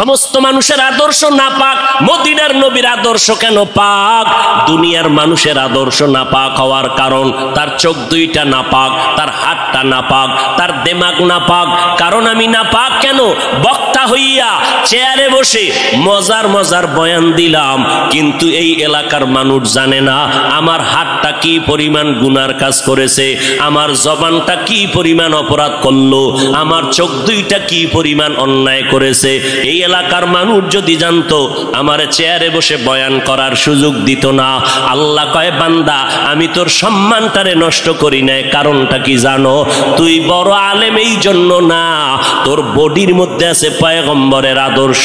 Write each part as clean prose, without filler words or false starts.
সমস্ত মানুষের আদর্শ নাপাক, মদিনার নবীর আদর্শ কেন পাক? দুনিয়ার মানুষের আদর্শ নাপাক হওয়ার কারণ তার চোখ দুইটা নাপাক, তার হাতটা নাপাক, তার দিমাগ নাপাক। কারণ আমি নাপাক কেন? বক্তা হইয়া চেয়ারে বসে মজার মজার বয়ান দিলাম, কিন্তু এই এলাকার মানুষ জানে না আমার হাতটা কি পরিমাণ গুনার কাজ করেছে, আমার জবানটা কি পরিমাণ অপরাধ করলো, আমার চোখ দুইটা কি পরিমাণ অন্যায় করেছে। এই এলাকার মানুষ যদি জানতো, আমার চেয়ারে বসে বয়ান করার সুযোগ দিত না। আল্লাহ কয়, বান্দা আমি তোর সম্মানটারে নষ্ট করি নাই। কারণটা কি জানো? তুই বড় আলেম এই জন্য না, তোর বডির মধ্যে আছে পয়গম্বরের আদর্শ,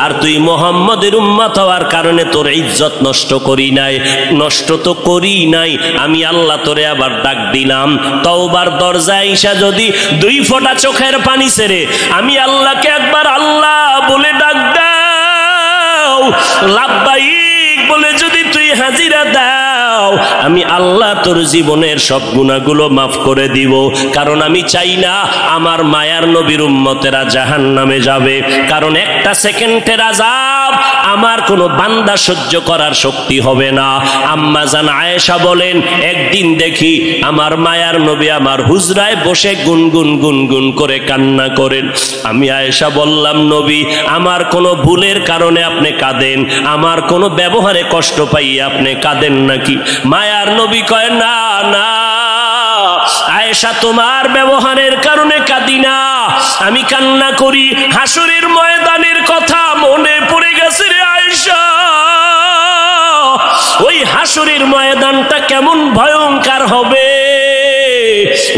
আর তুই মুহাম্মদের উম্মত হওয়ার কারণে তোর ইজ্জত নষ্ট করি নাই। নষ্ট তো করি নাই, আমি আল্লাহ তোরে আবার ডাক দিলাম, তওবার দরজায় আইসা যদি দুই ফোঁটা চোখের পানি ছেড়ে আমি আল্লাহকে একবার আল্লাহ বলে ডাক দাও, লাব্বাইক বলে যদি তুই হাজিরা দাও, আমি আল্লাহ তোর জীবনের সব গুনাহগুলো মাফ করে দিব। কারণ আমি চাই না আমার মায়ার নবীর উম্মতেরা জাহান্নামে যাবে। কারণ একটা সেকেন্ডের আযাব আমার কোনো বান্দা সহ্য করার শক্তি হবে না। আম্মা জান আয়েশা বলেন, একদিন দেখি আমার মায়ার নবী আমার হুজরায় বসে গুনগুন গুনগুন করে কান্না করেন। আমি আয়েশা বললাম, নবী আমার কোনো ভুলের কারণে আপনি কাঁদেন, আমার কোনো ব্যবহারে কষ্ট পাইয়ে আপনি কাঁদেন নাকি? মায়ার নবী কয়, না না আয়েশা, তোমার ব্যবহারের কারণে কাঁদি না, আমি কান্না করি হাসরের ময়দানের কথা মনে পড়ে গেছে রে আয়েশা। ওই হাসরের ময়দানটা কেমন ভয়ঙ্কর হবে,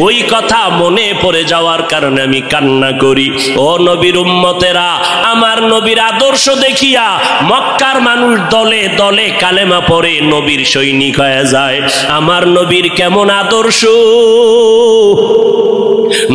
ওই কথা মনে পড়ে যাওয়ার কারণে আমি কান্না করি। ও নবীর উম্মতেরা, আমার নবীর আদর্শ দেখিয়া মক্কার মানুষ দলে দলে কালেমা পড়ে নবীর সৈনিক হয়ে যায়। আমার নবীর কেমন আদর্শ!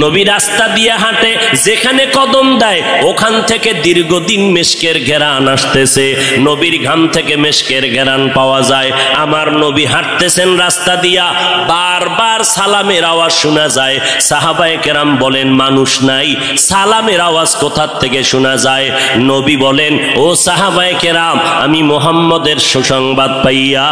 নবী রাস্তা দিয়ে হাঁটে, যেখানে কদম দেয় ওখান থেকে দীর্ঘদিন মেশকের ঘেরান আসতেছে, নবীর ঘাম থেকে মেশকের ঘেরান পাওয়া যায়। আমার নবী হাঁটতেছেন রাস্তা দিয়া, বারবার সালামের আওয়াজ শোনা যায়। সাহাবায়ে কেরাম বলেন, মানুষ নাই, সালামের আওয়াজ কোথা থেকে শোনা যায়? নবী বলেন, ও সাহাবায়ে কেরাম, আমি মুহাম্মদের সুসংবাদ পাইয়া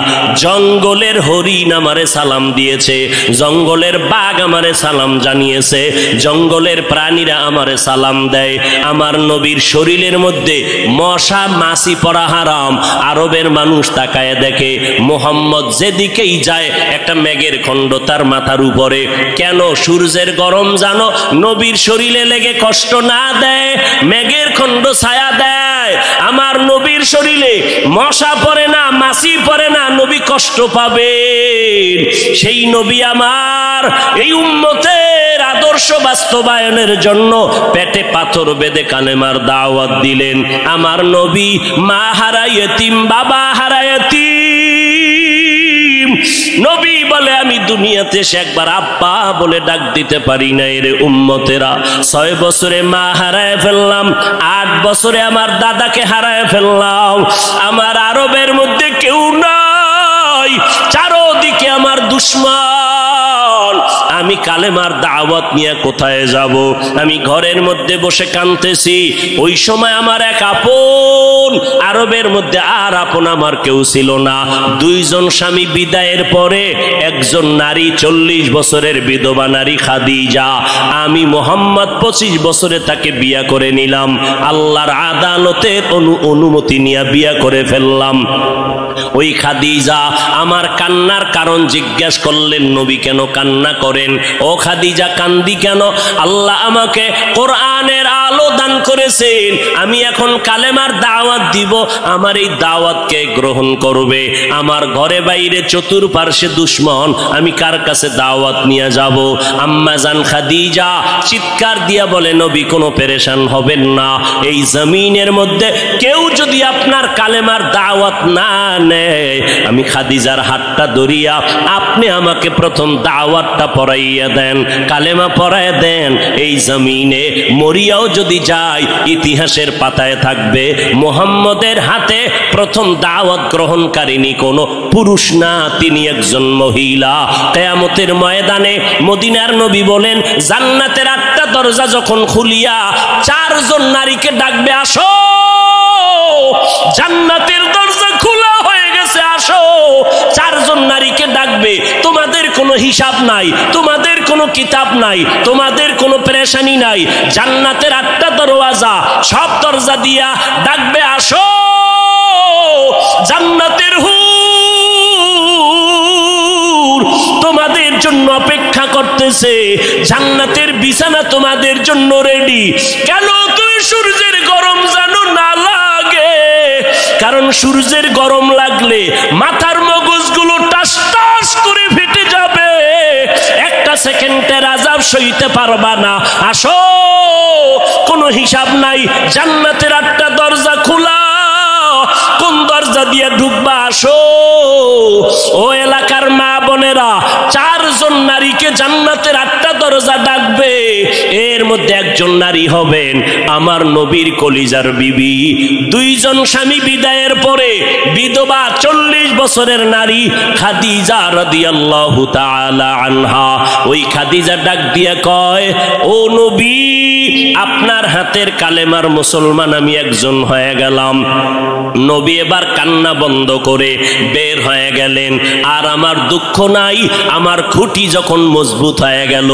জঙ্গলের হরিণ আমারে সালাম দিয়েছে, জঙ্গলের বাঘ আমারে সালাম জানিয়েছে, জঙ্গলের প্রাণীরা আমারে সালাম দেয়। আমার নবীর শরীরের মধ্যে মশা মাছি পড়া হারাম। আরবের মানুষ তাকায় দেখে মুহাম্মদ যেদিকেই যায় একটা মেঘের খণ্ড তার মাথার উপরে। কেন? সূর্যের গরম জানো নবীর শরীরে লেগে কষ্ট না দেয়, মেঘের খণ্ড ছায়া দেয়। আমার নবীর শরীরে মশা পড়ে না, মাছি পড়ে না, নবী কষ্ট পাবে। সেই নবী আমার এই উম্মতের আদর্শ বাস্তবায়নের জন্য পেটে পাথর বেঁধে কালেমার দাওয়াত দিলেন। আমার নবী মা হারা ইয়েতিম, বাবা হারা ইয়েতিম। নবী বলে, আমি দুনিয়াতে এসে একবার আব্বা বলে ডাক দিতে পারি নাই রে উম্মতেরা। 6 বছরে মা হারায় ফেললাম, 8 বছরে আমার দাদাকে হারায় ফেললাম। আমার আরবের মধ্যে কেউ নাই, চারদিকে আমার দুশ্মন। আমি কালেমার দাওয়াত নিয়ে কোথায় যাব? আমি ঘরের মধ্যে বসে কাঁদতেছি। ওই সময় আমার এক আপন, আরবের মধ্যে আর আপন আমার কেউ ছিল না। 2 জন স্বামী বিদায়ের পরে একজন নারী, 40 বছরের বিধবা নারী খাদিজা। আমি মুহাম্মদ 25 বছরে তাকে বিয়া করে নিলাম। আল্লাহর আদালতের অনুমতি নিয়ে বিয়া করে ফেললাম। ওই খাদিজা আমার কান্নার কারণ জিজ্ঞেস করলেন, নবী কেন কান্না করেন? ও খাদিজা, কান্দি কেন? আল্লাহ আমাকে কোরআনের আলো দান করেছেন, আমি এখন কালেমার দাওয়াত দিব, আমার এই দাওয়াতকে গ্রহণ করবে। আমার ঘরে বাইরে চতুর্পার্শ্বে দুশ্মন, আমি কার কাছে দাওয়াত নিয়ে যাব? আম্মা জান খাদিজা চিৎকার দিয়া বলে, নবী কোনো পেরেশান হবেন না, এই জমিনের মধ্যে কেউ যদি আপনার কালেমার দাওয়াত না নেয়, আমি খাদিজার হাতটা ধরিয়া আপনি আমাকে প্রথম দাওয়াতটা পড়াইয়া দেন, কালেমা পড়াইয়া দেন। এই জমিনে মরিয়াও যদি যায়, ইতিহাসের পাতায় থাকবে মুহাম্মদের হাতে প্রথম দাওয়াত গ্রহণকারিনী কোনো পুরুষ না, তিনি একজন মহিলা। কিয়ামতের ময়দানে মদিনার নবী বলেন, জান্নাতের 8টা দরজা যখন খুলিয়া 4 জন নারীকে ডাকবে, আসো জান্নাতের দরজা খোলা হয়ে গেছে, আসো। চারজন নারীকে ডাকবে, তোমাদের কোনো হিসাব নাই, তোমাদের কোনো কিতাব নাই, তোমাদের কোনো পেরেশানি নাই। জান্নাতের 8টা দরওয়াজা, সব দরজা দিয়া ডাকবে, আসো। জান্নাতের হুর তোমাদের জন্য অপেক্ষা করতেছে, জান্নাতের বিছানা তোমাদের জন্য রেডি। কেন তুমি সূর্যের গরম জানো না লাগে? কারণ সূর্যের গরম লাগলে মাথার মগজগুলো টাস টাস করে ফেটে যাবে, একটা সেকেন্ডের আযাব সইতে পারবা না। আসো, কোনো হিসাব নাই। জান্নাতের 8টা দরজা খোলা, কোন দরজা দিয়ে ঢুকবা? আসো। ও এলাকার মা বোনেরা, 4জন নারীকে জান্নাতের 8টা দরজা ডাকবে। এর মধ্যে একজন নারী হবেন আমার নবীর কলিজার বিবি। 2জন স্বামী বিদায়ের পরে বিধবা 40 বছরের নারী খাদিজা রাদিয়াল্লাহু তাআলা আনহা। ওই খাদিজা ডাক দিয়ে কয়, ও নবী, আপনার হাতের কালেমার মুসলমান আমি একজন হয়ে গেলাম। নবী এবার কান্না বন্ধ করে বের হয়ে গেলেন। আর আমার দুঃখ নাই, আমার খুঁটি যখন মজবুত হয়ে গেল,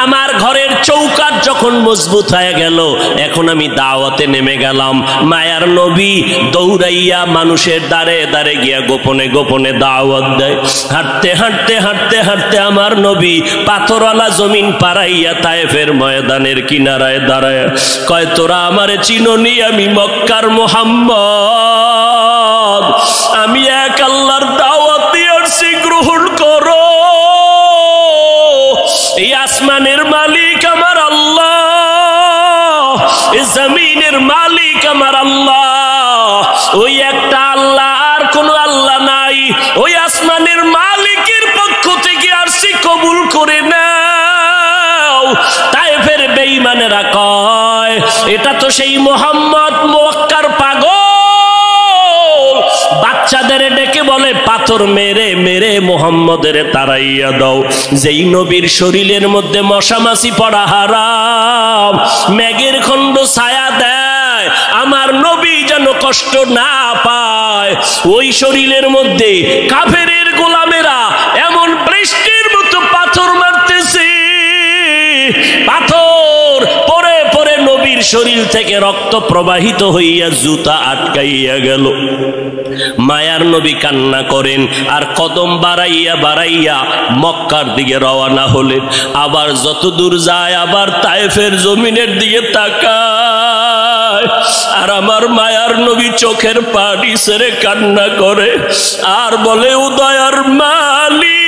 আমার ঘরের চৌকাঠ যখন মজবুত হয়ে গেল, এখন আমি দাওয়াতে নেমে গেলাম। মায়ার নবী দৌড়াইয়া মানুষের দ্বারে দ্বারে গিয়া গোপনে গোপনে দাওয়াত দেয়। হাঁটতে হাঁটতে হাঁটতে হাঁটতে আমার নবী পাথরওয়ালা জমিন পাড়াইয়া তায়েফের ময়দানের কিনারায় দাঁড়ায় কয়, তোরা আমারে চিনোনি, আমি মক্কার মুহাম্মদ, আমি এক আল্লাহর দাওয়াত দিয়ে আসছি, গ্রহণ করো। এই আসমানের মালিক আমার আল্লাহ, এই জমিনের মালিক আমার আল্লাহ, ওই একটা আল্লাহ, আর কোনো আল্লাহ নাই। ওই আসমানের মালিকের পক্ষ থেকে আসছি, কবুল করে নাও। তায়েফের বেঈমানেরা কয়, এটা তো সেই মুহাম্মদ মক্কার পাগল। বাচ্চাদের ডেকে বলে, পাথর মেরে মেরে মুহাম্মদের তাড়াইয়া দাও। যেই নবীর শরীরের মধ্যে মশা মাছি পড়া হারাম, মেঘের খণ্ড ছায়া দেয়, আমার নবী যেন কষ্ট না পায়। ওই শরীরের মধ্যে কাফেরের গোলামেরা এমন বৃষ্টির মতো পাথর মারতেছে, পাথর পরে পরে নবীর শরীর থেকে রক্ত প্রবাহিত হইয়া জুতা আটকাইয়া গেল। মায়ার নবী কান্না করেন আর কদম বাড়াইয়া বাড়াইয়া মক্কার দিকে রওনা হলেন। আবার যত দূর যায় আবার তায়েফের জমিনের দিকে তাকায়, আর আমার মায়ার নবী চোখের পানি ছেড়ে কান্না করে আর বলে, ও দয়ার মালিক,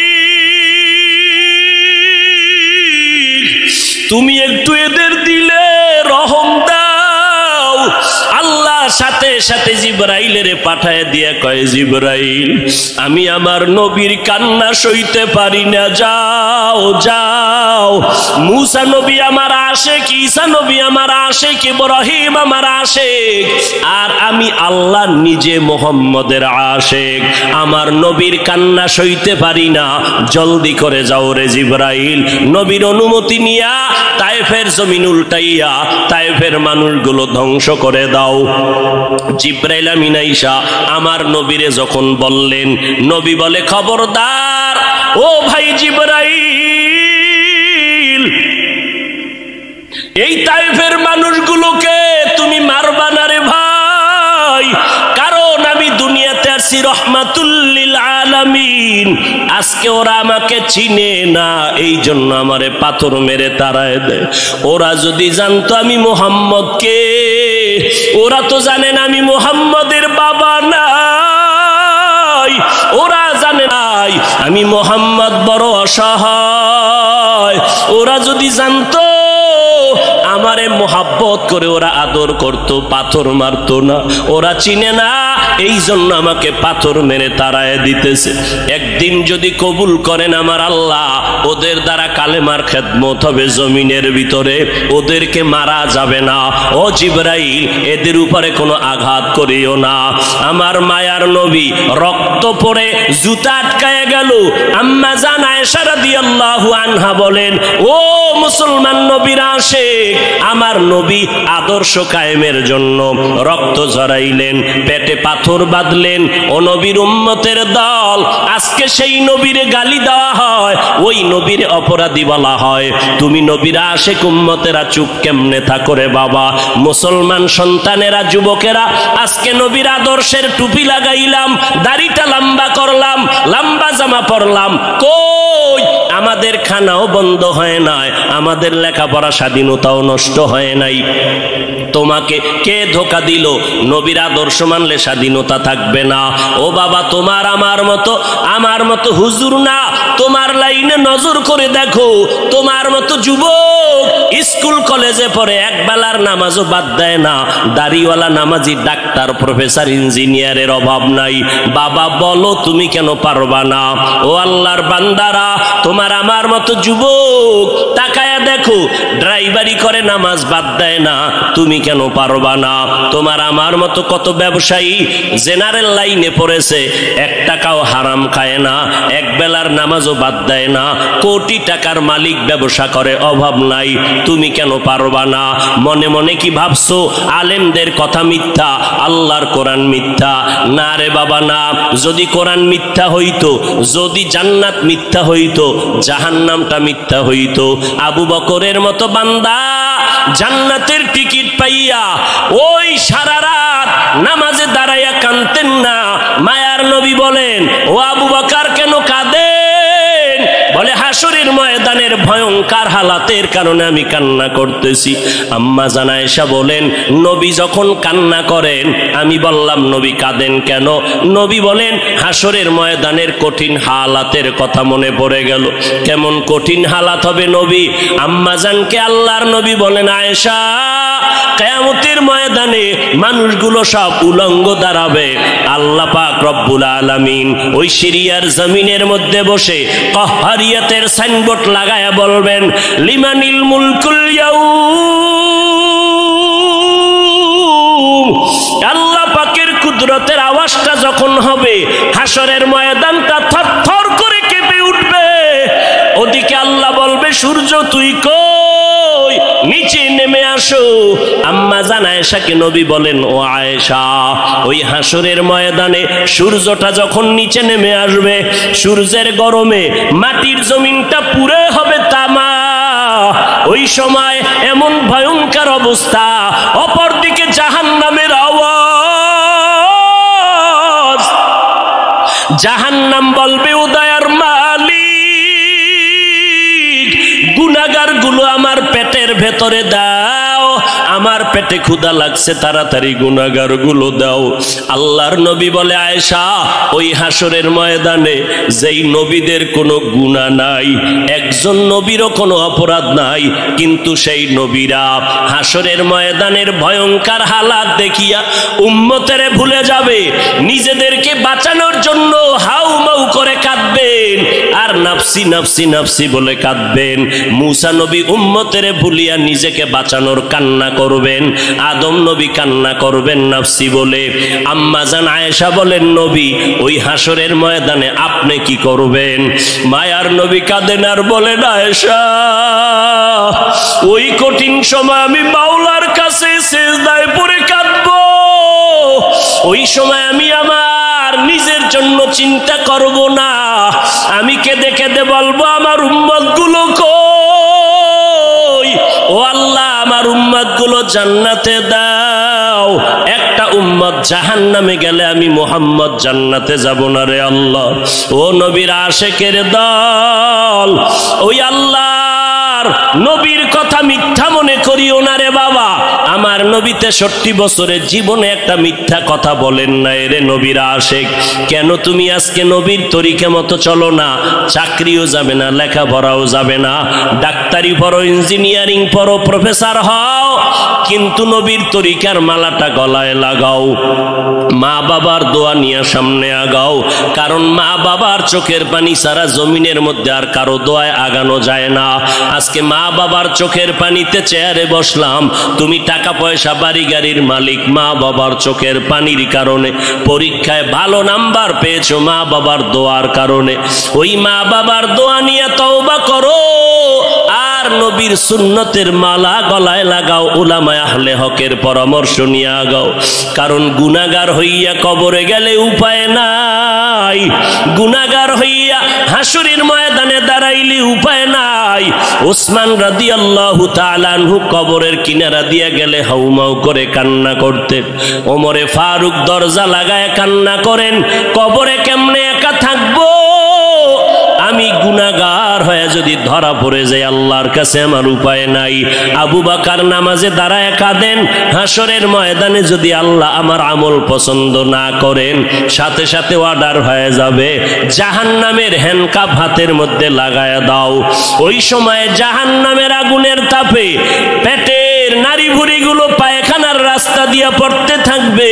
তুমি একটু এদের দিলে রহম দাও। আল্লাহ সাথে সাথে জিবরাইলের পাঠায় দিয়া কয়, জিবরাইল, আমি আমার নবীর কান্না সইতে পারি না, যাও যাও। মুসা নবী আমার আশেক, ঈসা নবী আমার আশেক, ইব্রাহিম আমার আশেক, আর আমি আল্লাহ নিজে মুহাম্মদের আশেক। আমার নবীর কান্না সইতে পারি না, জলদি করে যাও রে জিবরাইল। নবীর অনুমতি নিয়া তায়েফের জমিন উল্টাইয়া তায়েফের মানুষগুলো ধ্বংস করে দাও। জিবরাইল আমিন আইসা আমার নবীরে যখন বললেন, নবী বলে, খবরদার ও ভাই জিবরাইল, এই তায়েফের মানুষগুলোকে তুমি মারবা না রে ভাই, কারণ আমি দুনিয়াতে আসছি রহমাতুল লিল আলামিন। আজকে ওরা আমাকে চিনে না, এই জন্য আমারে পাথর মেরে তাড়ায় দেয়। ওরা যদি জানতো আমি মুহাম্মদকে, ওরা তো জানে না আমি মুহাম্মদের বাবা নাই, ওরা জানে নাই আমি মুহাম্মদ বড় অসহায়। ওরা যদি জানতো আমারে মোহাব্বত করে ওরা আদর করত, পাথর মারতো না। ওরা চিনে না, এই জন্য আমাকে পাথর মেরে তাড়ায় দিতেছে। একদিন যদি কবুল করেন আমার আল্লাহ, ওদের দ্বারা কালেমার খেদমত হবে জমিনের ভিতরে, ওদেরকে মারা যাবে না। ও জিবরাইল, এদের উপরে কোনো আঘাত করিও না। আমার মায়ার নবী রক্ত পড়ে জুতা আটকায় গেল। আম্মা জান আয়েশা রাদিয়াল্লাহু আনহা বলেন, ও মুসলমান নবীর আশেক, আমার নবী আদর্শ কায়েমের জন্য রক্ত ঝরাইলেন, পেটে পাথর বাঁধলেন। ও নবীর উম্মতের দল, আজকে সেই নবীর গালি দেওয়া হয়, ওই নবীর অপরাধী বলা হয়। তুমি নবীর আশিক উম্মতেরা চুপ কেমনে থাকো রে বাবা? মুসলমান সন্তানেরা, যুবকেরা, আজকে নবীর আদর্শের টুপি লাগাইলাম, দাড়িটা লম্বা করলাম, লম্বা জামা পরলাম, কই আমাদের খানাও বন্ধ হয় নাই, আমাদের লেখাপড়া স্বাধীনতাও নষ্ট হয় নাই। তোমাকে কে ধোকা দিল? নবীর আদর্শ মানলে স্বাধীনতা থাকবে না। ও বাবা, আমার মতো হুজুর না, তোমার লাইনে নজর করে দেখো, তোমার মতো যুবক স্কুল কলেজে পড়ে এক বেলার নামাজও বাদ দেয় না, দাড়িওয়ালা নামাজি ডাক্তার প্রফেসর ইঞ্জিনিয়ারের অভাব নাই। বাবা বলো, তুমি কেন পারবা না? ও আল্লাহর বান্দারা, তোমার আমার মতো যুবক তাকায়া দেখো, ড্রাইভারি করে নামাজ বাদ দেয় না, তুমি কেন পারবা না? তোমার আমার মতো কত ব্যবসায়ী জেনারেল লাইনে পড়েছে, এক টাকাও হারাম খায় না, এক বেলার নামাজও বাদ দেয় না, কোটি টাকার মালিক, ব্যবসা করে, অভাব নাই, তুমি কেন পারবা না? মনে মনে কি ভাবছো আলেমদের কথা মিথ্যা, আল্লাহর কোরআন মিথ্যা? না রে বাবা না। যদি কোরআন মিথ্যা হইতো, যদি জান্নাত মিথ্যা হইতো, জাহান্নামটা মিথ্যা হইতো। আবু বকরের মতো বান্দা জান্নাতের টিকিট পাইয়া ওই সারা রাত নামাজে দাঁড়াইয়া কাঁদতেন না। মায়ার নবী বলেন, ও আবু বকর কেন কাঁদেন? বলে, হাসরের ময়দানের ভয়ঙ্কর হালাতের কারণে আমি কান্না করতেছি। আম্মা জান আয়েশা বলেন, নবী যখন কান্না করেন, আমি বললাম নবী কাঁদেন কেন? নবী বলেন, হাসরের ময়দানের কঠিন হালাতের কথা মনে পড়ে গেল। কেমন কঠিন হালাত হবে নবী? আম্মা জানকে আল্লাহর নবী বলেন, আয়েশা, কিয়ামতের ময়দানে মানুষগুলো সব উলঙ্গ দাঁড়াবে। আল্লাহ পাক রব্বুল আলামিন ওই সিরিয়ার জমিনের মধ্যে বসে কহরিয়াতের সাইনবোর্ড লাগায়া বলবেন, লিমানিল মুলকুল ইয়াউম। আল্লাহ পাকের কুদরতের আওয়াজটা যখন হবে, হাসরের ময়দানটা থরথর করে কেঁপে উঠবে। ওদিকে আল্লাহ বলবে, সূর্য তুই কই? নিচে নেমে আসো। আম্মা জান আয়েশাকে নবী বলেন, ও আয়েশা, ওই হাসরের ময়দানে সূর্যটা যখন নিচে নেমে আসবে, সূর্যের গরমে মাটির জমিনটা পুরে হবে তামা। ওই সময় এমন ভয়ঙ্কর অবস্থা, অপরদিকে জাহান্নামের আওয়াজ। জাহান্নাম বলবে, উদয়ার মালিক, গুনাহগার গুলো আমার পেটের ভেতরে দাও, আমার পেটে ক্ষুধা লাগছে, তাড়াতাড়ি গুনাহগার গুলো দাও। আল্লাহর নবী বলে, আয়েশা, ওই হাসরের ময়দানে যেই নবীদের কোনো গুনাহ নাই, একজন নবীরও কোনো অপরাধ নাই, কিন্তু সেই নবীরা হাসরের ময়দানের ভয়ঙ্কর হালাত দেখিয়া উম্মতেরে ভুলে যাবে, নিজেদেরকে বাঁচানোর জন্য হাউমাউ করে কাঁদবেন, আর নাফসি নাফসি নাফসি বলে কাঁদবেন। মুসা নবী উম্মতেরে ভুলিয়া নিজেকে বাঁচানোর কান্না করবেন, আদম নবী কান্না করবেন নাফসি বলে। আম্মা জান আয়েশা বলেন, নবী, ওই হাসরের ময়দানে আপনি কি করবেন? মায়ার নবী কাঁদেন আর বলেন, আয়েশা, ওই কঠিন সময় আমি মাওলার কাছে সিজদায় পড়ে কাঁদবো। ওই সময় আমি আমার নিজের জন্য চিন্তা করব না, আমি কেঁদে কেঁদে বলবো, আমার উম্মত গুলো কই? ও আল্লাহ, আমার উম্মত গুলো জান্নাতে দাও। একটা উম্মত জাহান্নামে গেলে আমি মুহাম্মদ জান্নাতে যাব না রে আল্লাহ। ও নবীর আশিকের দল, ওই আল্লাহর নবীর কথা মিথ্যা মনে করিও না রে বাবা। আমার নবী 63 বছরের জীবনে একটা মিথ্যা কথা বলেন না রে নবীর আশিক। কেন তুমি আজকে নবীর তরিকা মতো চলো না? চাকরিও যাবে না, লেখাপড়াও যাবে না, ডাক্তারি পড়ো, ইঞ্জিনিয়ারিং পড়ো, প্রফেসর হও, কিন্তু নবীর তরিকার মালাটা গলায় লাগাও, মা বাবার দোয়া নিয়ে সামনে আগাও। কারণ মা বাবার চোখের পানি ছাড়া জমিনের মধ্যে আর কারো দোয়ায় আগানো যায় না। আজকে মা বাবার চোখের পানিতে চেয়ারে বসলাম, তুমি টাকা পয়সা বাড়ি গাড়ির মালিক, মা বাবার চোখের পানির কারণে পরীক্ষায় ভালো নাম্বার পেয়েছো মা বাবার দোয়ার কারণে। ওই মা বাবার দোয়া নিয়ে তওবা করো, আর নবীর সুন্নতের মালা গলায় লাগাও, উলামায়ে আহলে হকের পরামর্শ নিয়ে আগাও। কারণ গুনাহগার হইয়া কবরে গেলে উপায় নাই, গুনাহগার হইয়া হাসরের ময়দানে দাঁড়াইলে উপায় নাই। ওসমান রাদিয়াল্লাহু তাআলা আনহু কবরের কিনারা দিয়া গেলে হাউমাউ করে কান্না করতেন। ওমরে ফারুক দরজা লাগায় কান্না করেন, কবরে কেমনে একা থাকবো, আমি গুনাহগার হয়ে যদি ধরা পড়ে যাই আল্লাহর কাছে আমার উপায় নাই। আবু বকর নামাজে দাঁড়ায় কাঁদেন, হাসরের ময়দানে যদি আল্লাহ আমার আমল পছন্দ না করেন সাথে সাথে অর্ডার হয়ে যাবে জাহান্নামের হ্যান্ডকাপ হাতের মধ্যে লাগায় দাও। ওই সময় জাহান্নামের আগুনের তাপে পেটের নারী ভুঁড়িগুলো পায়খানার রাস্তা দিয়ে পড়তে থাকবে।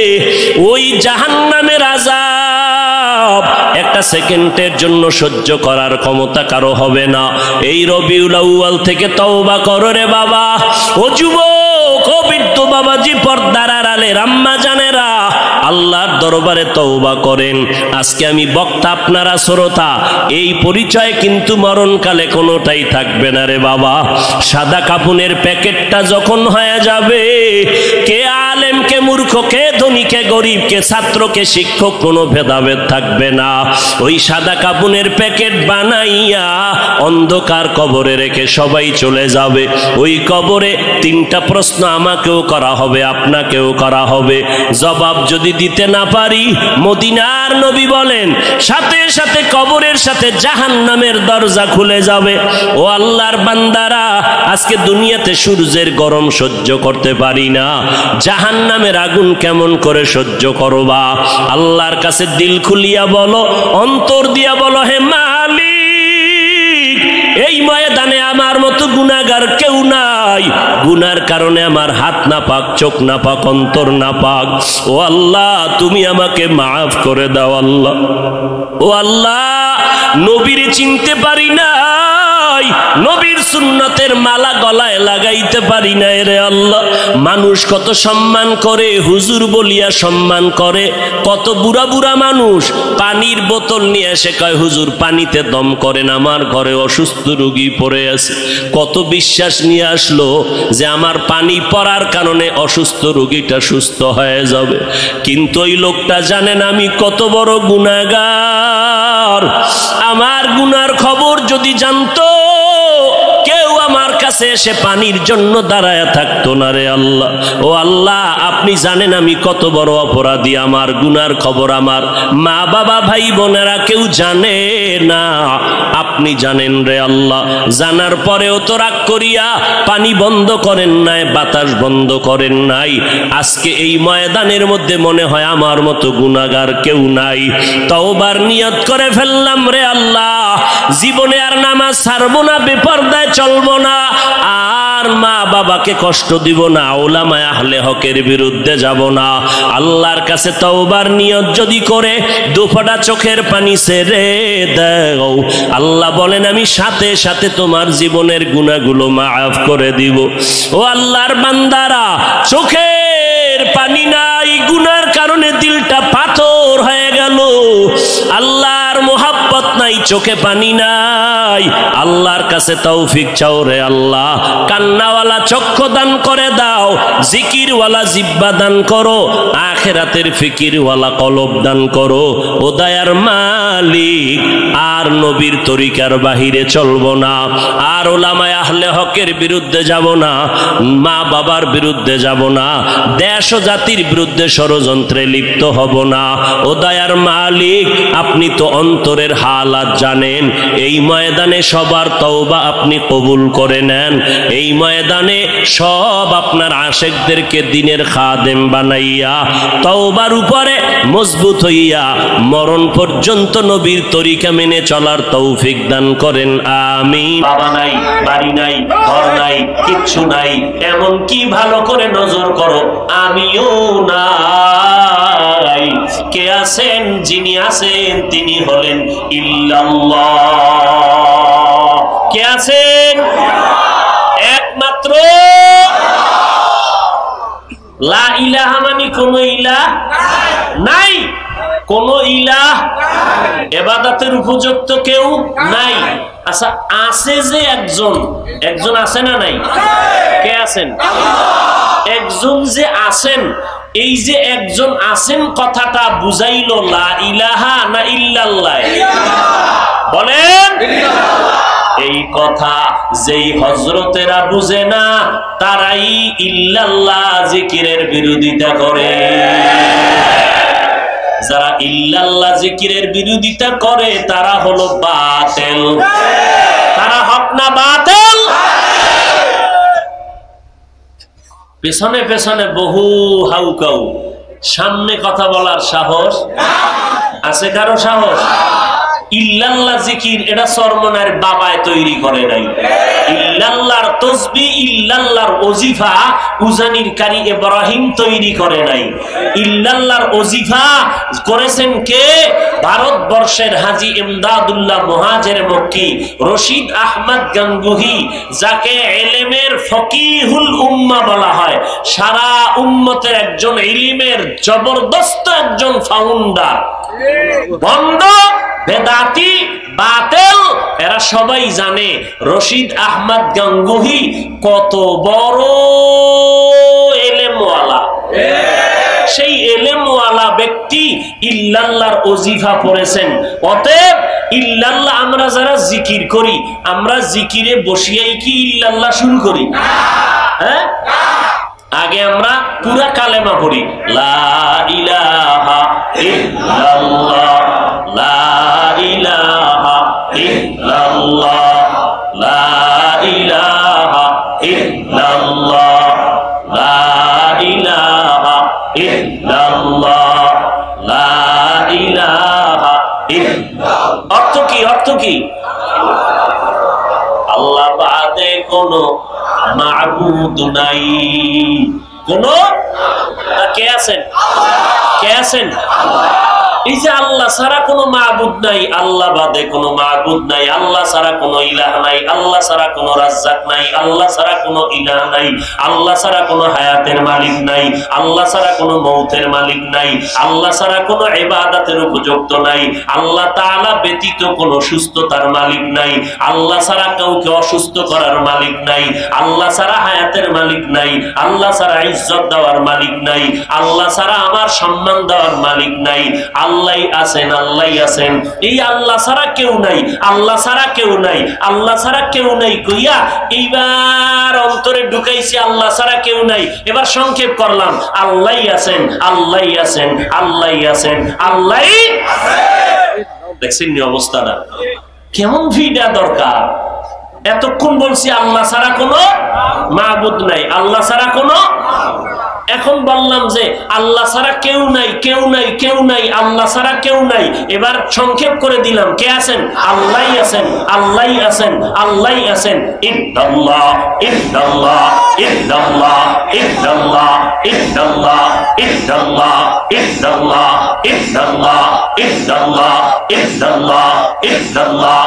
ওই জাহান্নামের আযাব একটা সেকেন্ডের জন্য সহ্য করার ক্ষমতা কারো হবে না। এই রবিউল আউয়াল থেকে তওবা করো রে বাবা। ও যুবক, ও বৃদ্ধ বাবাজি, পর্দার আড়ালের আম্মা জানেরা, আল্লাহর দরবারে তওবা করেন। আজকে আমি বক্তা, আপনারা শ্রোতা, এই পরিচয় কিন্তু মরণকালে কোনোটাই থাকবে না রে বাবা। সাদা কাপুনের প্যাকেটটা যখন হয়ে যাবে, কে আলেম কে মূর্খ, কে ধনী কে গরিব, কে ছাত্র কে শিক্ষক, কোনো ভেদাভেদ থাকবে না। ওই সাদা কাপুনের প্যাকেট বানাইয়া অন্ধকার কবরে রেখে সবাই চলে যাবে। ওই কবরে তিনটা প্রশ্ন আমাকেও করা হবে, আপনাকেও করা হবে। জবাব যদি দিতে না পারি, মদিনার নবী বলেন সাথে সাথে কবরের সাথে জাহান্নামের দরজা খুলে যাবে। ও আল্লাহর বান্দারা, আজকে দুনিয়াতে সূর্যের গরম সহ্য করতে পারি না, জাহান্নামের আগুন কেমন করে সহ্য করবা? আল্লাহর কাছে দিল খুলিয়া বলো, অন্তর দিয়া বলো, হে মালিক, এই ময়দানে আমার মতো গুনাহগার কেউ নাই। গুনার কারণে আমার হাত না পাক, চোখ না পাক, অন্তর না পাক। ও আল্লাহ, তুমি আমাকে মাফ করে দাও আল্লাহ। ও আল্লাহ, নবীরে চিনতে পারি নাই, নবীর সুন্নতের মালা গলায় লাগাইতে পারি নাই রে আল্লাহ। মানুষ কত সম্মান করে, হুজুর বলিয়া সম্মান করে। কত বুড়া বুড়া মানুষ পানির বোতল নিয়ে এসে কয়, হুজুর পানিতে দম করেন, আমার ঘরে অসুস্থ রোগী পড়ে আছে। কত বিশ্বাস নিয়ে আসলো যে আমার পানি পড়ার কারণে অসুস্থ রোগীটা সুস্থ হয়ে যাবে। কিন্তু ওই লোকটা জানেন আমি কত বড় গুনাহগার। আমার গুনার খবর যদি জানতো, কেউ আমার কাছে এসে পানির জন্য দাঁড়ায় থাকতো না রে আল্লাহ। ও আল্লাহ, আপনি জানেন আমি কত বড় অপরাধী। আমার গুনার খবর আমার মা বাবা ভাই বোনেরা কেউ জানে না, আপনি জানেন রে আল্লাহ। জানার পরেও তো রাগ করিয়া পানি বন্ধ করেন নাই, বাতাস বন্ধ করেন নাই। আজকে এই ময়দানের মধ্যে মনে হয় আমার মতো গুনাহগার কেউ নাই। তওবার নিয়ত করে ফেললাম রে আল্লাহ, জীবনে আর নামাজ ছাড়বো না, বেপরদায় চলবো না, আর মা বাবাকে কষ্ট দিব না, উলামায়ে আহলে হকের বিরুদ্ধে যাব না। আল্লাহর কাছে তওবার নিয়ত যদি করে দুফোঁটা চোখের পানি ছেড়ে দাও, আল্লাহ বলেন আমি সাথে সাথে তোমার জীবনের গুনাহগুলো মাফ করে দিব। ও আল্লাহর বান্দারা, চোখের পানি নাই, গুনার কারণে দিলটা পাথর হয়ে গেল। আল্লাহর মোহাব্বত নাই, চোখে পানি নাই। আল্লাহর কাছে তৌফিক চাও রে আল্লাহ। কান্নাওয়ালা চক্ষু দান করে দাও, জিকিরওয়ালা জিহ্বা দান করো, আখিরাতের ফিকিরওয়ালা কলব দান করো। ও দয়ার মালিক, আর নবীর তরিকার বাহিরে চলবো না, আর উলামায়ে আহলে হকের বিরুদ্ধে যাব না, মা বাবার বিরুদ্ধে যাব না, দেশ ও জাতির বিরুদ্ধে ষড়যন্ত্রে লিপ্ত হব না। ও দয়ার মালিক, আপনি তো অন্তরের হালাত জানেন। এই ময়দানে সবার তওবা আপনি কবুল করে নেন। এই ময়দানে সব আপনার আশেকদেরকে দিনের খাদেম বানাইয়া তওবার উপরে মজবুত হইয়া মরণ পর্যন্ত নবীর তরিকা মেনে চলার তৌফিক দান করেন, আমিন। বাবা নাই, বাড়ি নাই, ঘর নাই, কিচ্ছু নাই, এমন কি ভালো করে নজর করো আমিও নাই। কে আছেন? যিনি আছেন তিনি হলেন ইল্লাল্লাহ। কে আছেন? একমাত্র লা ইলাহা মানে কোন ইলাহ নাই, কোন ইলাহ ইবাদতের উপযুক্ত কেউ নাই। আচ্ছা আছে যে একজন, একজন আছে না নাই? কে আছেন? একজন যে আছেন, এই যে একজন আছেন কথাটা বুঝাইলো লা ইলাহা না ইল্লাল্লাহ? বলেন। এই কথা যেই হযরতেরা বুঝে না তারাই ইল্লাল্লাহ জিকিরের বিরোধিতা করে। যারা ইল্লাল্লাহ জিকিরের বিরোধিতা করে তারা হলো বাতিল। তারা হক না বাতিল? পেছনে পেছনে বহু হাউকাউ, সামনে কথা বলার সাহস আছে কারো? সাহস? ইল্লাল্লাহ জিকির এটা চরমনার বাবায় তৈরি করে নাই। ইল্লাল্লাহর তসবিহ, ইল্লাল্লাহর ওজিফা উজানির কারি ইব্রাহিম তৈরি করে নাই। ইল্লাল্লাহর ওজিফা করেছেন কে? ভারতবর্ষের হাজী ইমদাদুল্লাহ মুহাজির মক্কি রশিদ আহমদ গাঙ্গুহি, যাকে ইলমের ফকিহুল উম্মাহ বলা হয়। সারা উম্মতের একজন ইলমের জবরদস্ত একজন ফাউন্ডার। বন্ধ বেদাতি বাতিল এরা সবাই জানে রশিদ আহমদ গাঙ্গুহি কত বড় ইলমওয়ালা। সেই ইলমওয়ালা ব্যক্তি ইল্লাল্লাহর ওজিফা পড়েছেন। অতএব ইল্লাল্লাহ আমরা যারা জিকির করি, আমরা জিকিরে বসিয়াই কি ইল্লাল্লাহ শুরু করি? হ্যাঁ, আগে আমরা পুরা কালেমা পড়ি, লা ইলাহা ইল্লাল্লাহ, লা ইলাহা ইল্লাল্লাহ, লা ইলাহা ইল্লাল্লাহ, লা ইলাহা ইল্লাল্লাহ, লা ইলাহা ইল্লাল্লাহ। অর্থ কি? অর্থ কি? আল্লাহ বাদে কোনো মাবুদ নাই। কোন কে আছেন? কে আছেন? এই যে আল্লাহ ছাড়া কোনো মাবুদ নাই, আল্লাহ বাদে কোনো মাবুদ নাই, আল্লাহ ছাড়া কোনো ইলাহ নাই, আল্লাহ ছাড়া কোনো রাজ্জাক নাই, আল্লাহ ছাড়া কোনো ইলাহ নাই, আল্লাহ ছাড়া কোনো হায়াতের মালিক নাই, আল্লাহ ছাড়া কোনো মৌতের মালিক নাই, আল্লাহ ছাড়া কোনো ইবাদতের উপযুক্ত নাই, আল্লাহ তাআলা ব্যতীত কোনো সুস্থতার মালিক নাই, আল্লাহ ছাড়া কাউকে অসুস্থ করার মালিক নাই, আল্লাহ ছাড়া হায়াতের মালিক নাই, আল্লাহ ছাড়া ইজ্জত দেওয়ার মালিক নাই, আল্লাহ ছাড়া আমার সম্মান দেওয়ার মালিক নাই। আল্লাহই আছেন, আল্লাহই আছেন। এই আল্লাহ ছাড়া কেউ নাই, আল্লাহ ছাড়া কেউ নাই, আল্লাহ ছাড়া কেউ নাই কইয়া এইবার অন্তরে ঢুকাইছি আল্লাহ ছাড়া কেউ নাই। এবার সংক্ষেপ করলাম, আল্লাহই আছেন, আল্লাহই আছেন, আল্লাহই আছেন, আল্লাহই। দেখছেন নি অবস্থাটা কেমন? ভিড়া দরকার। এতক্ষণ বলছি আল্লাহ ছাড়া কোনো মাবুদ নাই, আল্লাহ ছাড়া কোনো। এখন বললাম যে আল্লাহ ছাড়া কেউ নাই, কেউ নাই, কেউ নাই, আল্লাহ ছাড়া কেউ নাই। এবার সংক্ষেপ করে দিলাম, কে আছেন? আল্লাহই আছেন, আল্লাহই আছেন, আল্লাহই আছেন। ইল্লাল্লাহ, ইল্লাল্লাহ, ইল্লাল্লাহ, ইল্লাল্লাহ, ইল্লাল্লাহ, ইল্লাল্লাহ, ইল্লাল্লাহ, ইল্লাল্লাহ, ইল্লাল্লাহ, ইল্লাল্লাহ, ইল্লাল্লাহ, ইল্লাল্লাহ,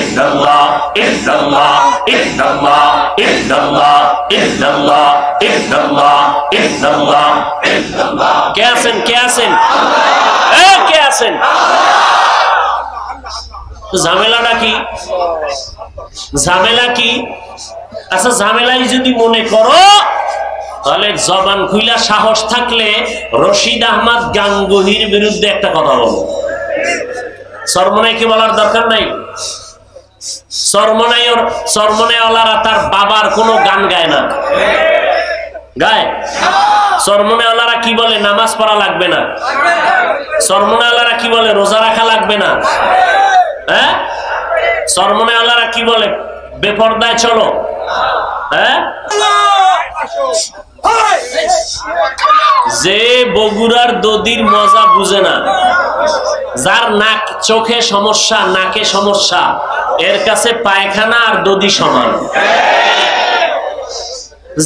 ইল্লাল্লাহ, ইল্লাল্লাহ, ইল্লাল্লাহ, ইল্লাল্লাহ, ইল্লাল্লাহ, ইল্লাল্লাহ, ইল্লাল্লাহ, ইল্লাল্লাহ। কে আছেন? কে আছেন? কে আছেন? ঝামেলাটা কি? ঝামেলা কি? আচ্ছা ঝামেলাই যদি মনে করো তাহলে জবান খুইলা সাহস থাকলে রশিদ আহমদ গাঙ্গুহির বিরুদ্ধে একটা কথা বলো। সরমনাইকে বলার দরকার নাই। সরমনাইওয়ালারা তার বাবার কোনো গান গায় না, গায়? সরমনাইওয়ালারা কি বলে? নামাজ পড়া লাগবে না। সরমনাইওয়ালারা কি বলে? রোজা রাখা লাগবে না। হ্যাঁ, সরমনাইওয়ালারা কি বলে? বেপরদায় চলো। হ্যাঁ, যে বগুড়ার দদির মজা বুঝে না, যার নাক চোখে সমস্যা, নাকে সমস্যা, এর কাছে পায়খানা আর দদি সমান।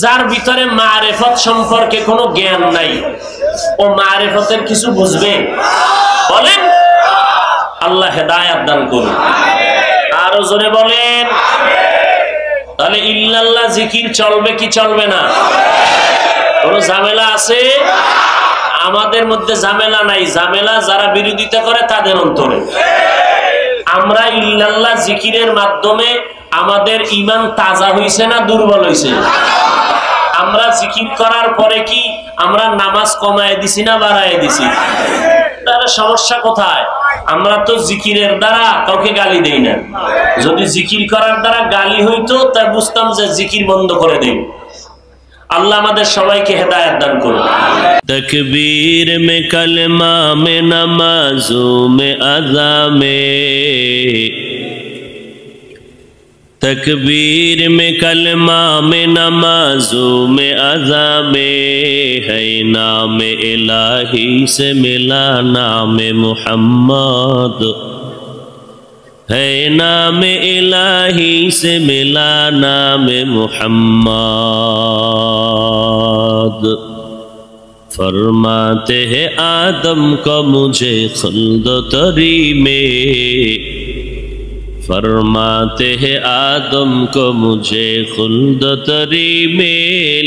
যার ভিতরে মারেফত সম্পর্কে কোনো জ্ঞান নাই, ও মারেফতের কিছু বুঝবে? বলেন। আল্লাহ হেদায়েত দান করুন। আরো জোরে বলেন। তাহলে ইল্লাল্লাহ জিকির চলবে কি চলবে না? কোনো ঝামেলা আছে? আমাদের মধ্যে ঝামেলা নাই, ঝামেলা যারা বিরোধিতা করে তাদের অন্তরে। আমরা ইল্লাল্লাহ জিকিরের মাধ্যমে আমাদের ঈমান তাজা হইছে না দুর্বল হইছে? আমরা জিকির করার পরে কি আমরা নামাজ কমায় দিছি না বাড়ায় দিছি? তাহলে সমস্যা কোথায়? আমরা তো জিকিরের দ্বারা কাউকে গালি দেই না। যদি জিকির করার দ্বারা গালি হইতো তা বুঝতাম যে জিকির বন্ধ করে দেই। আল্লাহ আমাদের সবাইকে হেদায়েত দান করুন। তকবীর মে কলমা মে নামাজো মে আযা মে, तकबीर में कलमा में नमाजों में अज़ा में है नाम इलाही से मिला नाम मुहम्मद, है नाम इलाही से मिला नाम मुहम्मद। फरमाते हैं आदम को मुझे खुल्द तरी में, फरमाते हैं आदम को मुझे खुल्द तरी में,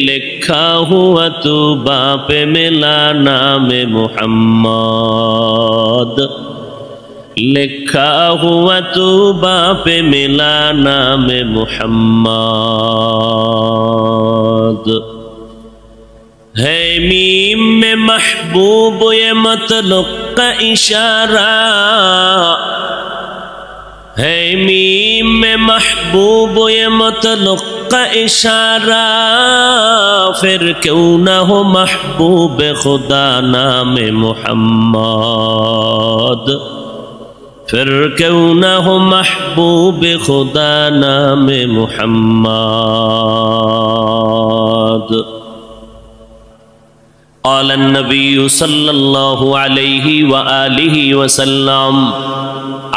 लिखा हुआ तू बाप मिला नाम मुहम्मद, लिखा हुआ तू बाप मिला नाम मुहम्मद। है मीम में महबूब ये मतलुक का इशारा, है मीम में महबूब ये मतलुक का इशारा, फिर क्यों न हो महबूब खुदा नाम मुहम्मद, फिर क्यों न हो महबूब खुदा नाम मुहम्मद। क़ाल नबी सल्लल्लाहु अलैहि व आलिहि वसल्लम,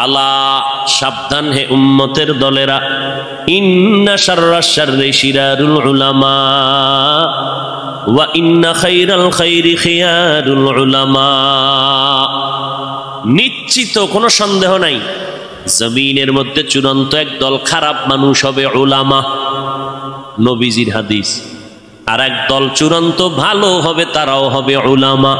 আলা সাবধান হে উম্মতের দলেরা, ইন্না শাররাশ শাররি শিরারুল উলামা ওয়া ইন্না খাইরাল খাইরি খিয়ারুল উলামা। নিশ্চিত কোনো সন্দেহ নাই জমিনের মধ্যে চূড়ান্ত একদল খারাপ মানুষ হবে উলামা, নবীজির হাদিস। আর একদল চূড়ান্ত ভালো হবে, তারাও হবে উলামা।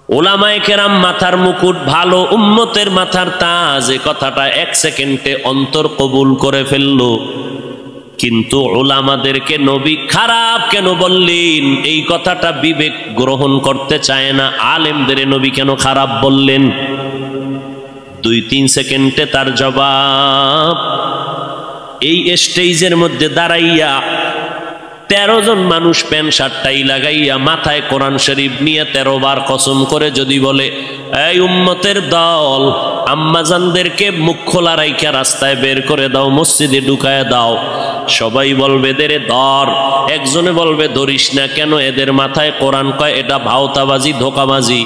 উলামায়ে কেরাম মাথার মুকুট, ভালো উম্মতের মাথার তাজ, এই কথাটা এক সেকেন্ডে অন্তর কবুল করে ফেললো। কিন্তু উলামাদেরকে নবী খারাপ কেন বললেন, এই কথাটা বিবেক গ্রহণ করতে চায় না। আলেমদের নবী কেন খারাপ বললেন? 2-3 সেকেন্ডে তার জবাব। এই স্টেজের মধ্যে দাঁড়াইয়া 13 জন মানুষ প্যান্ট শার্টটাই লাগাইয়া মাথায় কোরআন শরীফ নিয়ে 13 বার কসম করে যদি বলে, এই উম্মতের দল, আম্মাজানদেরকে মুখ খোলা রাইখা রাস্তায় বের করে দাও, মসজিদে ঢুকায় দাও, সবাই বলবে দেরে ধর। একজনে বলবে ধরিস না কেন, এদের মাথায় কোরআন কয়, এটা ভাওতাবাজি, ধোকাবাজি,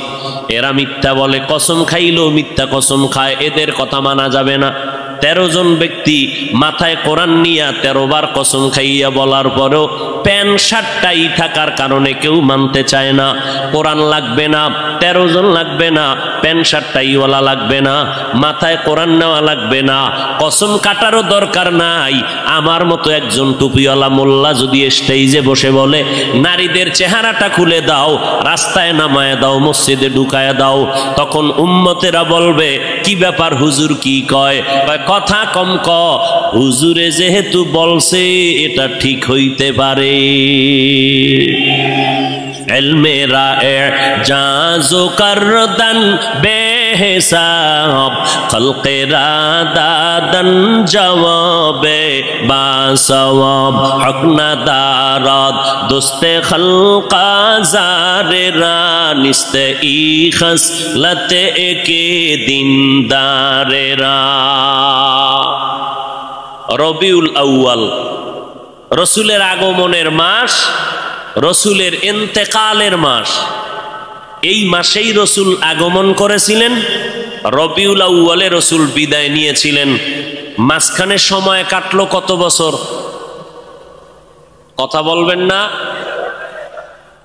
এরা মিথ্যা বলে, কসম খাইলেও মিথ্যা কসম খায়, এদের কথা মানা যাবে না। 13 জন ব্যক্তি মাথায় কোরআন নিয়া 13 বার কসম খাইয়া বলার পরেও প্যান্ট শার্টটাই থাকার কারণে কেউ মানতে চায় না। কোরআন লাগবে না, 13 জন লাগবে না, প্যান্ট শার্টটাইওয়ালা লাগবে না, মাথায় কোরআন নেওয়া লাগবে না, কসম কাটারও দরকার নাই। আমার মতো একজন টুপিওয়ালা মোল্লা যদি স্টেজে বসে বলে, নারীদের চেহারাটা খুলে দাও, রাস্তায় নামায় দাও, মসজিদে ঢুকায় দাও, তখন উম্মতেরা বলবে, কি ব্যাপার হুজুর কি কয়? কথা কম ক, হুজুরে যেহেতু বলছে এটা ঠিক হইতে পারে। ইলমে রা'জাজু করদান বেহিসাব, খলকে রাদাদান জওয়াবে বাসওয়াব, হক না দারাত দোস্তে খলকা জারেরা, নিস্তে ই খসলতে একে দিনদারেরা। রবিউল আউয়াল রসুলের আগমনের মাস, রসুলের ইন্তেকালের মাস। এই মাসেই রসুল আগমন করেছিলেন, রবিউল আউয়ালে রসুল বিদায় নিয়েছিলেন। মাঝখানে সময় কাটলো কত বছর? কথা বলবেন না?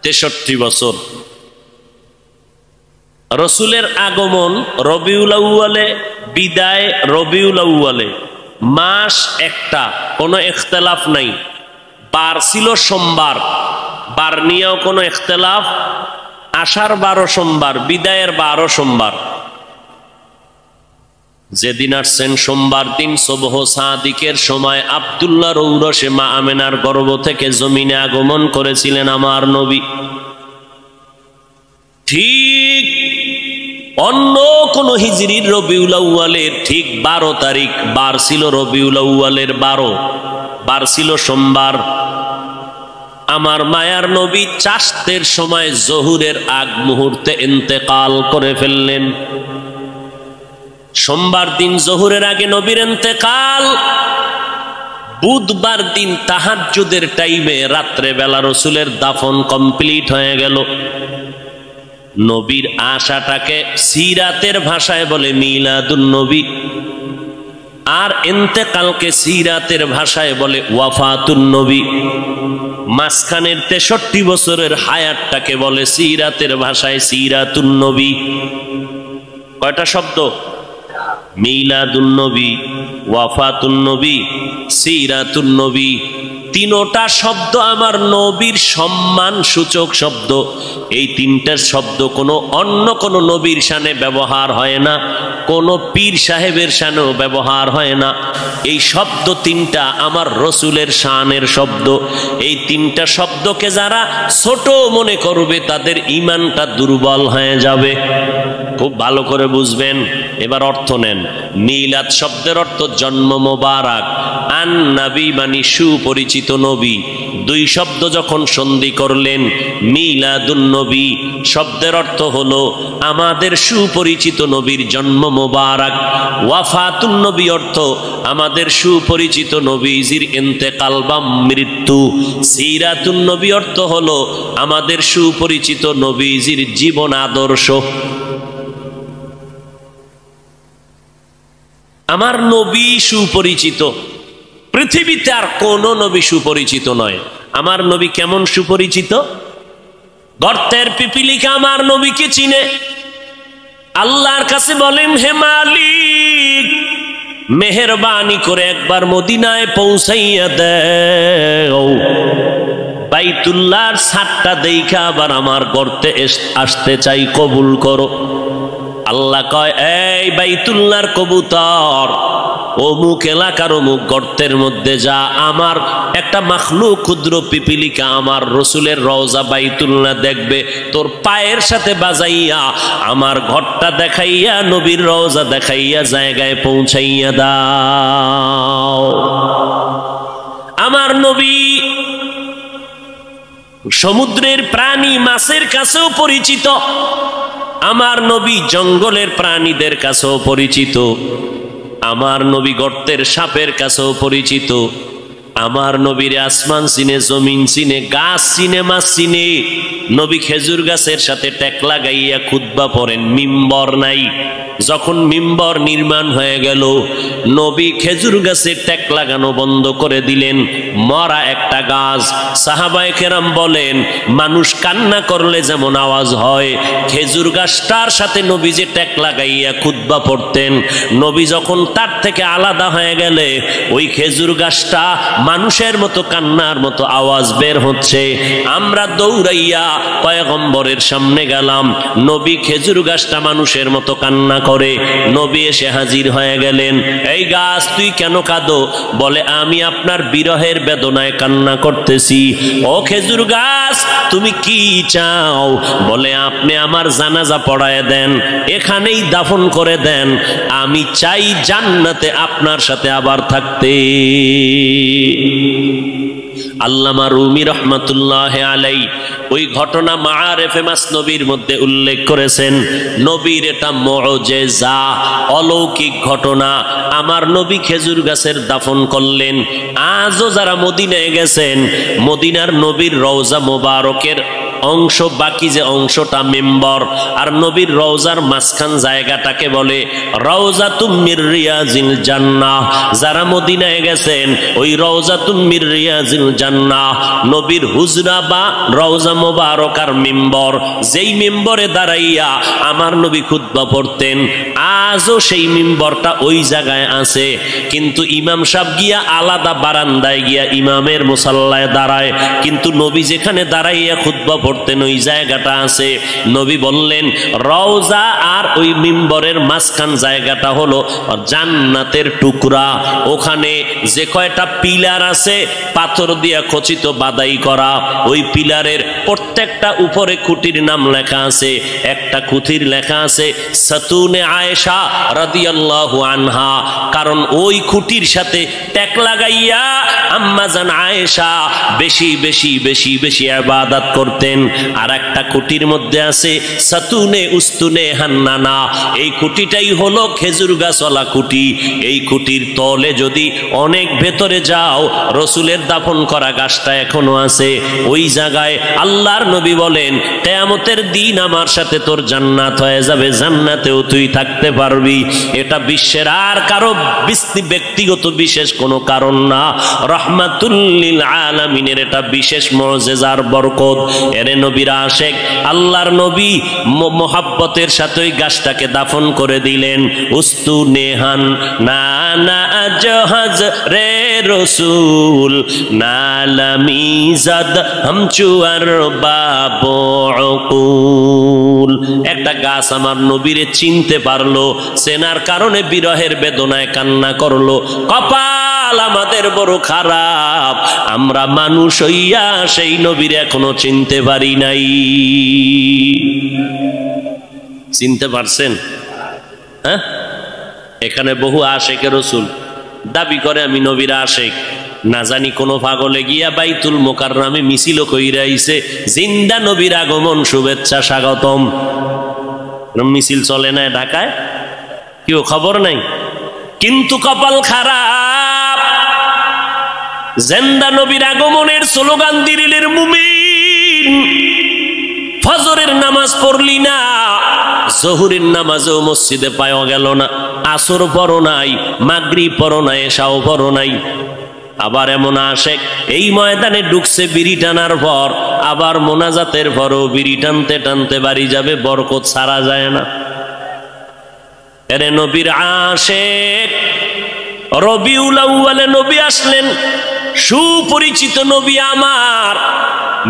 63 বছর। রসুলের আগমন রবিউল আউয়ালে, বিদায় রবিউল আউয়ালে, মাস একটা, কোনো ইখতিলাফ নাই। বার ছিল সোমবার, বার নিয়েও কোনো ইখতিলাফ। আষাঢ় 12 সোমবার, বিদায়ের 12 সোমবার। যেদিন আসছেন সোমবার দিন সুবহ সাদিকের সময় আব্দুল্লাহর ঔরসে মা আমেনার গর্ভ থেকে জমিনে আগমন করেছিলেন আমার নবী। ঠিক অন্য কোন হিজরির রবিউল আউয়ালের ঠিক 12 তারিখ, বার ছিল রবিউল আউয়ালের 12, বার ছিল সোমবার। আমার মায়ার নবী চাষতের সময় জহুরের আগ মুহূর্তে ইন্তেকাল করে ফেললেন। সোমবার দিন জহুরের আগে নবীর ইন্তেকাল। বুধবার দিন তাহাজ্জুদের টাইমে রাত্রে বেলা রসুলের দাফন কমপ্লিট হয়ে গেল। নবীর আশাটাকে সিরাতের ভাষায় বলে মিলাদুন নবী, আর ইন্তেকালকে সিরাতের ভাষায় বলে ওয়াফাতুন নবী। মাঝখানের 63 বছরের হায়াতটাকে বলে সিরাতের ভাষায় সিরাতুন নবী। কয়টা শব্দ? মিলাদুন নবী, ওয়াফাতুন নবী, সিরাতুন নবী। তিনটা শব্দ আমার নবীর সম্মান সূচক শব্দ। এই তিনটা শব্দ কোনো অন্য কোনো নবীর শানে ব্যবহার হয় না, কোনো পীর সাহেবের শানেও ব্যবহার হয় না। এই শব্দ তিনটা আমার রসুলের শানের শব্দ। এই তিনটা শব্দকে যারা ছোট মনে করবে তাদের ঈমানটা দুর্বল হয়ে যাবে। খুব ভালো করে বুঝবেন। এবার অর্থ নেন। মিলাদ শব্দের অর্থ জন্ম মোবারক, আন নবী মানে সুপরিচিত নবী। দুই শব্দ যখন সন্ধি করলেন, মিলাদুন নবী শব্দের অর্থ হলো আমাদের সুপরিচিত নবীর জন্ম মোবারক। ওয়াফাতুন নবী অর্থ আমাদের সুপরিচিত নবীজির ইন্তেকাল বা মৃত্যু। সিরাতুন নবী অর্থ হলো আমাদের সুপরিচিত নবীজির জীবন আদর্শ। আমার নবী সুপরিচিত, পৃথিবীতে আর কোন নবী সুপরিচিত নয়। আমার নবী কেমন সুপরিচিত? গর্তের পিপিলিকা আমার নবীকে চিনে। আল্লাহর কাছে বলেন, হে মালিক, মেহেরবানি করে একবার মদিনায় পৌঁছাইয়া দেও। বাইতুল্লাহর ছাদটা দেখা আবার আমার গর্তে আসতে চাই, কবুল করো। আল্লাহ কয়, এই বাইতুল্লাহর কবুতর, অমুক এলাকার অমুক গর্তের মধ্যে যা। আমার একটা মাখলুক ক্ষুদ্র পিপিলিকা আমার রসুলের রওজা বাইতুল্লাহ দেখবে, তোর পায়ের সাথে বাজাইয়া আমার ঘরটা দেখাইয়া নবীর রওজা দেখাইয়া জায়গায় পৌঁছাইয়া দাও। আমার নবী সমুদ্রের প্রাণী মাছের কাছেও পরিচিত। আমার নবী জঙ্গলের প্রাণীদের কাছেও পরিচিত। আমার নবী গর্তের সাপের কাছেও পরিচিত। আমার নবীর আসমান চিনে, জমিন চিনে, গাছ চিনে, মাছ চিনে। নবী খেজুর গাছের সাথে টেক লাগাইয়া খুতবা পড়েন, মিম্বর নাই। যখন মিম্বর নির্মাণ হয়ে গেল, নবী খেজুর গাছের টেক লাগানো বন্ধ করে দিলেন। মরা একটা গাছ। সাহাবায়ে কেরাম বলেন, মানুষ কান্না করলে যেমন আওয়াজ হয়, খেজুর গাছটার সাথে নবী যে টেক লাগাইয়া খুতবা পড়তেন, নবী যখন তার থেকে আলাদা হয়ে গেলে ওই খেজুর গাছটা মানুষের মতো কান্নার মতো আওয়াজ বের হচ্ছে। আমরা দৌড়াইয়া পয়গম্বরের সামনে গেলাম। নবী খেজুর গাছটা মানুষের মতো কান্না করে। নবী এসে হাজির হয়ে গেলেন। এই গাছ, তুই কেন কাঁদো? বলে, আমি আপনার বিরহের বেদনায় কান্না করতেছি। ও খেজুর গাছ, তুমি কি চাও? বলে, আপনি আমার জানাজা পড়ায় দেন, এখানেই দাফন করে দেন। আমি চাই জান্নাতে আপনার সাথে আবার থাকতে। আল্লামা রুমি রহমাতুল্লাহ আলাই ওই ঘটনা মাআরিফে মাসনবীর মধ্যে উল্লেখ করেছেন। নবীর এটা মুআজিজা, অলৌকিক ঘটনা। আমার নবী খেজুর গাছের দাফন করলেন। আজও যারা মদিনায় গেছেন, মদিনার নবীর রওজা মোবারকের অংশ, বাকি যে অংশটা মিম্বর, আর নবীর রওজার মাঝখান জায়গাটাকে বলে রওজাতুম মির রিয়াজিল জান্নাহ। যারা মদিনায় গেছেন, ওই রওজাতুম মির রিয়াজিল জান্নাহ নবীর হুজরা বা রওজা মোবারক আর মিম্বর, যেই মিম্বরে দাঁড়াইয়া আমার নবী খুতবা পড়তেন, আজও সেই মিম্বরটা ওই জায়গায় আছে। কিন্তু ইমাম সাহেব গিয়া আলাদা বারান্দায় গিয়া ইমামের মুসাল্লায় দাঁড়ায়, কিন্তু নবী যেখানে দাঁড়াইয়া খুতবা পড়তেন করতেন ওই জায়গাটা আছে। নবী বললেন রওজা আর ওই মিম্বরের মাঝখান জায়গাটা হলো জান্নাতের টুকরা। ওখানে যে কয়টা পিলার আছে পাথর দিয়া খচিত বাদাই করা, ওই পিলারের প্রত্যেকটা উপরে খুঁটির নাম লেখা আছে। একটা খুঁটির লেখা আছে সাতুনে আয়েশা রাদিয়াল্লাহু আনহা, কারণ ওই খুঁটির সাথে ট্যাক লাগাইয়া আম্মাজান আয়েশা বেশি বেশি বেশি বেশি ইবাদত করতেন। আর একটা খুঁটির মধ্যে আছে সাতুনে উস্তুনে হান্নানা, এই খুঁটিটাই হলো খেজুর গাছওয়ালা খুঁটি। এই খুঁটির তলে যদি অনেক ভেতরে যাও, রসুলের দাফন করা গাছটা এখনো আছে ওই জায়গায়। আল্লাহর নবী বলেন কিয়ামতের দিন আমার সাথে তোর জান্নাত হয়ে যাবে, জান্নাতেও তুই থাকতে পারবি। এটা বিশ্বের আর কারো ব্যক্তিগত বিশেষ কোনো কারণ না, রহমাতুল লিল আলামিনের এটা বিশেষ মুজিজার বরকত। এরে নবীর আশিক আল্লাহর নবী মোহাব্বতের সাথে ওই গাছটাকে দাফন করে দিলেন। উস্তু নেহান না না জাহাজ রে রসুল নালামিজাদ হামচুয়ার বাবুল। একটা গাছ আমার নবীরে চিনতে পারলো, চেনার কারণে বিরহের বেদনায় কান্না করলো। কপাল আমাদের বড় খারাপ, আমরা মানুষ হইয়া সেই নবীর এখনো চিনতে পারি নাই। চিনতে পারছেন? হ্যাঁ, এখানে বহু আশেকে রসুল দাবি করে আমি নবীর আশেক। না জানি কোন পাগলে গিয়া বাইতুল মোকাররমে মিছিল কইরা আইছে জিন্দা নবীর আগমন শুভেচ্ছা স্বাগতম। মিছিল চলে না ঢাকায়, কেউ খবর নাই। কিন্তু কপাল খারাপ, জিন্দা নবীর আগমনের স্লোগান দিলের মুমিন, ফজরের নামাজ পড়লি না, জহুরের নামাজও মসজিদে পাওয়া গেল না, আসর পড়ো নাই, মাগরিব পড়ো নাই, এশাও পড়ো নাই। আবার এমন আশেক এই ময়দানে ঢুকছে বিড়ি টানার পর, আবার মোনাজাতের পরও বিড়ি টানতে টানতে বাড়ি যাবে, বরকত ছাড়া যায় না। এরে নবীর আশেক, রবিউল আউয়ালে নবী আসলেন, সুপরিচিত নবী আমার।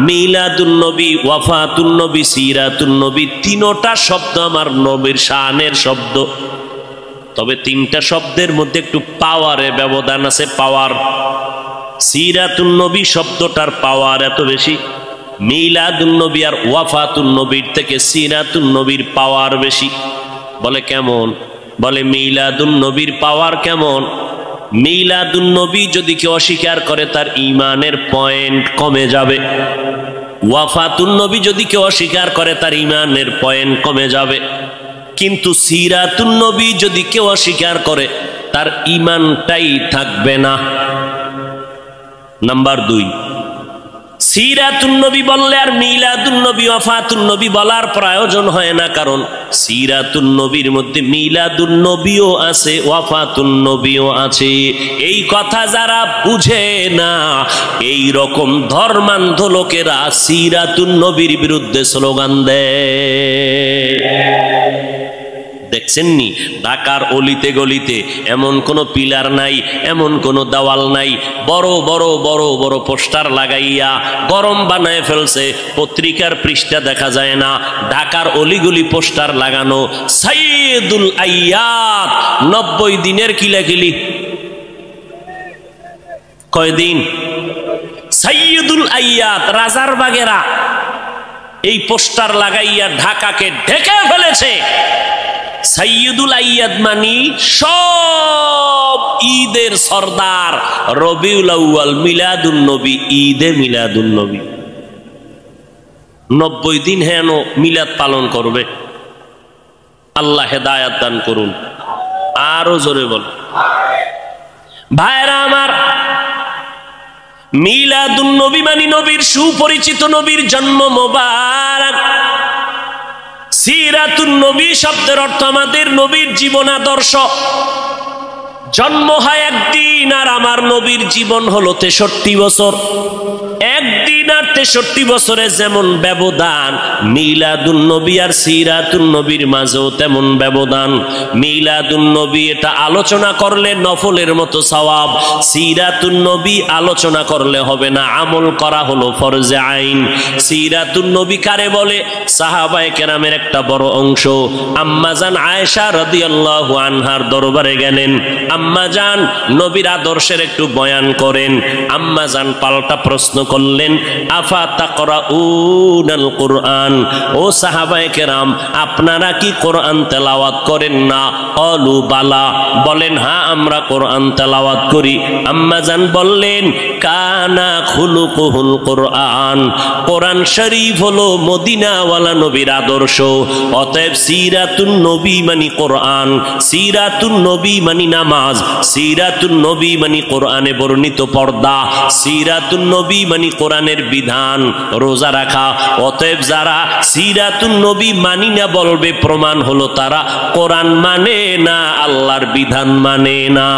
মিলাদুন নবী, ওয়াফাতুন নবী, সিরাতুন নবী, তিনটা শব্দ আমার নবীর শানের শব্দ। তবে তিনটা শব্দের মধ্যে একটু পাওয়ারে ব্যবধান আছে, পাওয়ার। সিরাতুন নবী শব্দটার পাওয়ার এত বেশি, মিলাদুন নবী আর ওয়াফাতুন নবীর থেকে সিরাতুন নবীর পাওয়ার বেশি। বলে কেমন? বলে মিলাদুন নবীর পাওয়ার কেমন? মিলাদুন নবী যদি কেউ অস্বীকার করে তার ঈমানের পয়েন্ট কমে যাবে। ওয়াফাতুন নবী যদি কেউ অস্বীকার করে তার ঈমানের পয়েন্ট কমে যাবে। কিন্তু সিরাতুন নবী যদি কেউ অস্বীকার করে তার ঈমানটাই থাকবে না। নাম্বার 2, সিরাতুন নবী বললে আর মিলাদুন নবী ওয়াফাতুন নবী বলার প্রয়োজন হয় না, কারণ সিরাতুন নবীর মধ্যে মিলাদুন নবীও আছে, ওয়াফাতুন নবীও আছে। এই কথা যারা বুঝে না, এই রকম ধর্মান্ধ লোকেরা সিরাতুন নবীর বিরুদ্ধে স্লোগান দেয়। দেখছেননি ঢাকার অলিতে গলিতে এমন কোনো পিলার নাই, এমন কোনো দেওয়াল নাই, বড় বড় বড় বড় পোস্টার লাগাইয়া গরম বানায় ফেলছে, পত্রিকার পৃষ্ঠা দেখা যায় না। ঢাকার অলিগলি পোস্টার লাগানো, সাইয়্যিদুল আইয়াত 90 দিনের কিলাকিলি। কয়দিন? সাইয়্যিদুল আইয়াত রাজার বাগেরা এই পোস্টার লাগাইয়া ঢাকাকে ঢেকে ফেলেছে। সাইয়্যিদুল আইয়াদ মানি সব ঈদের সরদার, রবিউল আউয়াল মিলাদুন নবী, ঈদে মিলাদুন নবী। 90 দিন হেন মিলাদ পালন করবে। আল্লাহ হেদায়াত দান করুন। আরো জোরে বল ভাইরা আমার, মিলাদুন নবী মানি নবীর সুপরিচিত নবীর জন্ম মোবারক। সিরাতুন নবী শব্দের অর্থ আমাদের নবীর জীবন আদর্শ। জন্ম হয় একদিন আর আমার নবীর জীবন হলো 63 বছর। একদিন মদিনার 63 বছরে যেমন ব্যবধান, মিলাদুন নবী আর সিরাতুন নবীর মাঝেও তেমন ব্যবধান। মিলাদুন নবী এটা আলোচনা করলে নফলের মতো সওয়াব, সিরাতুন নবী আলোচনা করলে হবে না, আমল করা হলো ফরজে আইন। সিরাতুন নবী কারে বলে? সাহাবায়ে কেরামের একটা বড় অংশ আম্মাজান আয়েশা রাদিয়াল্লাহু আনহার দরবারে গেলেন, আম্মাজান নবীর আদর্শের একটু বয়ান করেন। আম্মাজান পাল্টা প্রশ্ন করলেন, আফা তাকরাউনাল কুরআন, ও সাহাবায়ে কেরাম আপনারা কি কোরআন তেলাওয়াত করেন না? ক্বালু বালা, বলেন হ্যাঁ আমরা কোরআন তেলাওয়াত করি। আম্মাজান বললেন, কানা খুলুকুহুল কোরআন, কোরআন শরীফ হলো মদিনাওয়ালা নবীর আদর্শ। অতএব সিরাতুন নবী মানে কোরআন, সিরাতুন নবী মানে নামাজ, সিরাতুন নবী মানে কোরআনে বর্ণিত পর্দা, সিরাতুন নবী মানে কোরআনের বিধান, রোজা রাখা। অতএব যারা সিরাতুন নবী মানি না বলবে, প্রমাণ হলো তারা কোরআন মানে না, আল্লাহর বিধান মানে না।